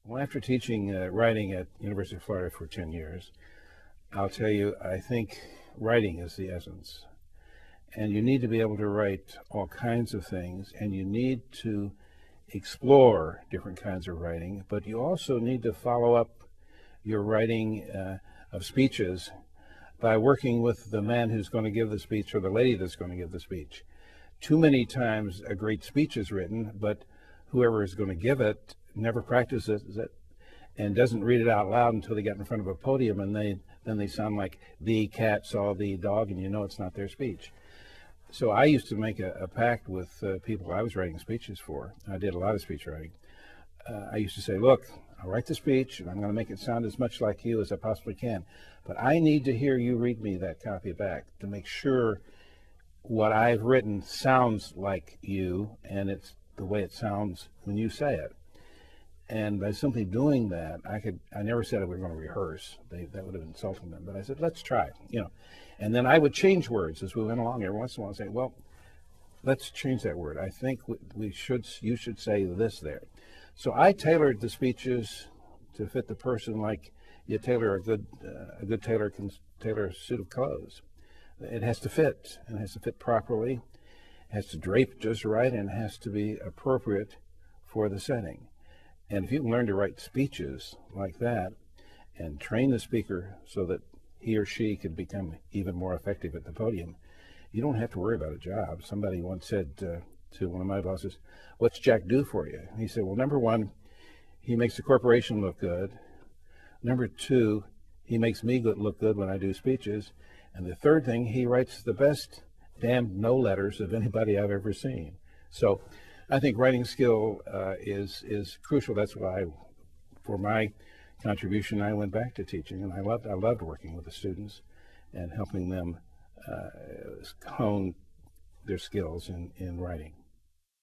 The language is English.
Well, after teaching writing at University of Florida for 10 years, I'll tell you, I think writing is the essence. And you need to be able to write all kinds of things, and you need to explore different kinds of writing, but you also need to follow up your writing of speeches by working with the man who's going to give the speech or the lady that's going to give the speech. Too many times a great speech is written, but whoever is going to give it never practices it and doesn't read it out loud until they get in front of a podium, and then they sound like the cat saw the dog, and you know it's not their speech. So I used to make a pact with people I was writing speeches for. I did a lot of speech writing. I used to say, look, I'll write the speech, and I'm going to make it sound as much like you as I possibly can. But I need to hear you read me that copy back to make sure what I've written sounds like you, and it's the way it sounds when you say it. And by simply doing that, I never said we were going to rehearse. That would have insulted them. But I said, let's try, And then I would change words as we went along. Every once in a while, I'd say, well, let's change that word. I think you should say this there. So I tailored the speeches to fit the person like you tailor a good tailor can tailor a suit of clothes. It has to fit, and it has to fit properly. It has to drape just right, and it has to be appropriate for the setting. And if you can learn to write speeches like that and train the speaker so that he or she can become even more effective at the podium, you don't have to worry about a job. Somebody once said to one of my bosses, what's Jack do for you? And he said, well, number one, he makes the corporation look good. Number two, he makes me look good when I do speeches. And the third thing, he writes the best damn no letters of anybody I've ever seen. So I think writing skill is crucial. That's why, for my contribution, I went back to teaching, and I loved working with the students and helping them hone their skills in writing.